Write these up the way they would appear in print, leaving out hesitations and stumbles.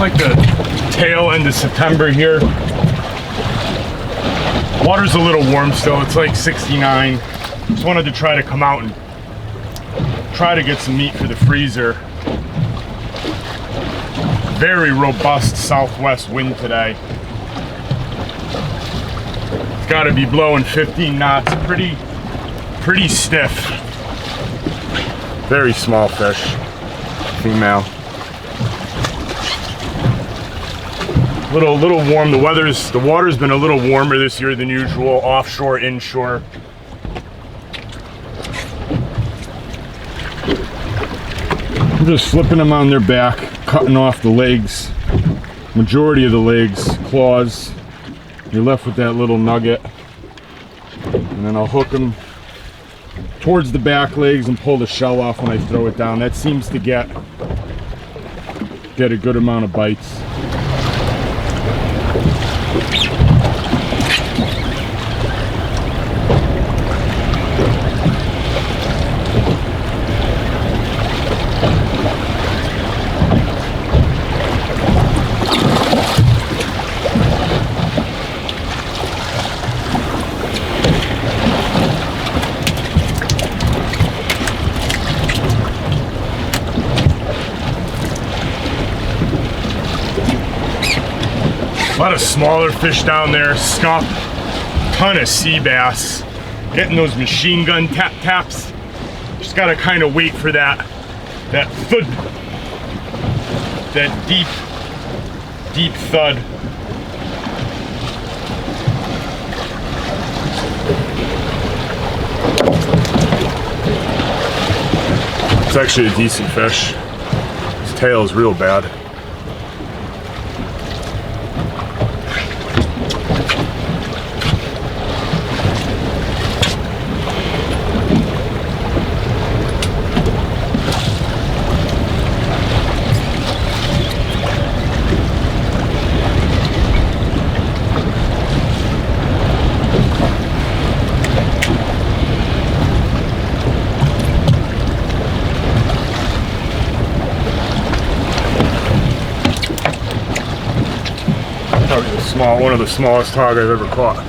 Like the tail end of September here. Water's a little warm still. It's like 69. Just wanted to try to come out and try to get some meat for the freezer. Very robust southwest wind today. It's got to be blowing 15 knots. Pretty stiff. Very small fish. Female. Little warm. The water's been a little warmer this year than usual, offshore, inshore. I'm just flipping them on their back, cutting off the legs, majority of the legs, claws. You're left with that little nugget. And then I'll hook them towards the back legs and pull the shell off when I throw it down. That seems to get a good amount of bites. A lot of smaller fish down there, scup, ton of sea bass. Getting those machine gun taps. Just gotta kind of wait for that thud, that deep thud. It's actually a decent fish. His tail is real bad. One of the smallest hog I've ever caught.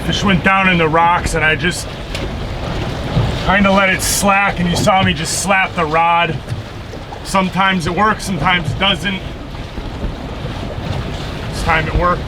Fish went down in the rocks and I just kind of let it slack, and you saw me just slap the rod. Sometimes it works, sometimes it doesn't. This time it worked.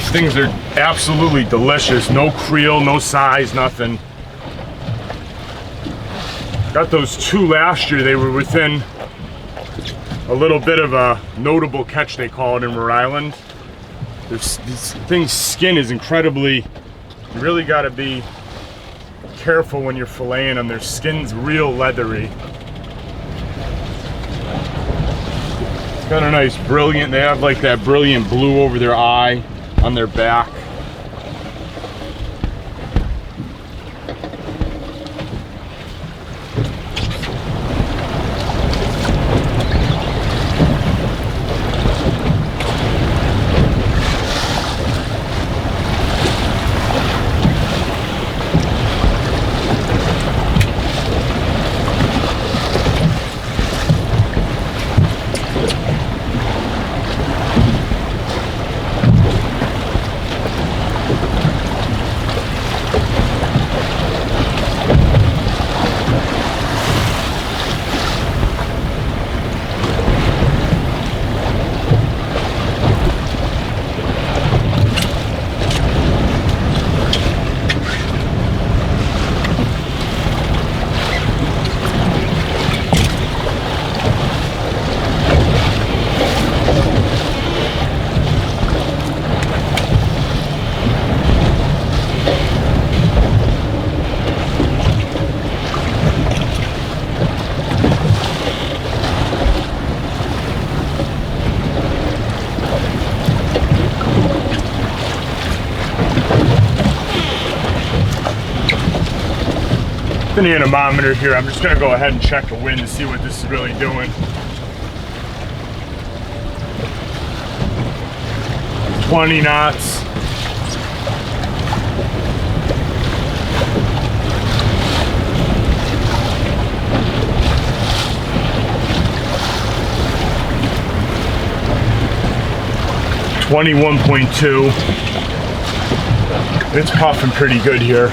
These things are absolutely delicious. No creel, no size, nothing. Got those 2 last year. They were within a little bit of a notable catch, they call it in Rhode Island. This thing's skin is incredibly, you really got to be careful when you're filleting them. Their skin's real leathery. It's got a nice brilliant, they have like that brilliant blue over their eye on their back. The anemometer here, I'm just going to go ahead and check the wind to see what this is really doing. 20 knots. .2. It's puffing pretty good here.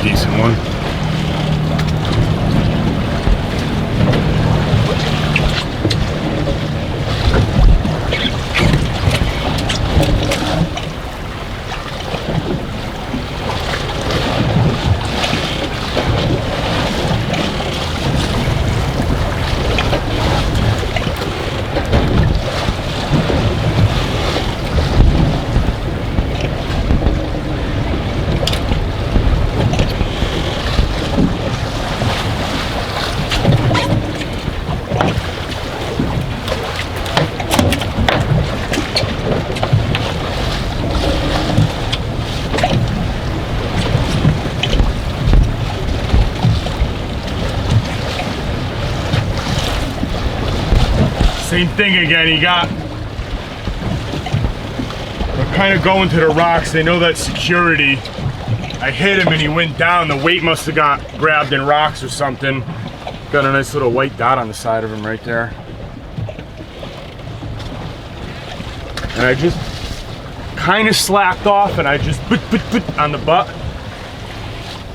Decent one. Same thing again, he got, we're kind of going to the rocks. They know that's security. I hit him and he went down. The weight must have got grabbed in rocks or something. Got a nice little white dot on the side of him right there. And I just kind of slacked off and I just put on the butt.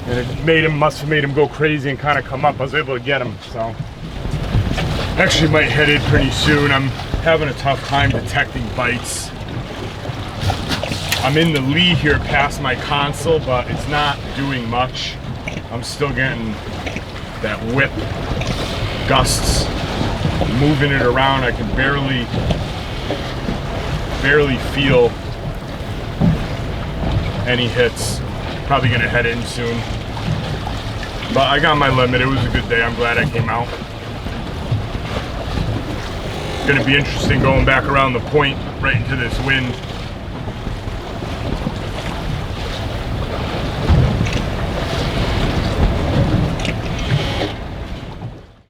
And it must have made him go crazy and kind of come up. I was able to get him, so. Actually might head in pretty soon. I'm having a tough time detecting bites. I'm in the lee here past my console, but it's not doing much. I'm still getting that whip gusts, moving it around. I can barely feel any hits. Probably gonna head in soon. But I got my limit. It was a good day. I'm glad I came out. It's gonna be interesting going back around the point right into this wind.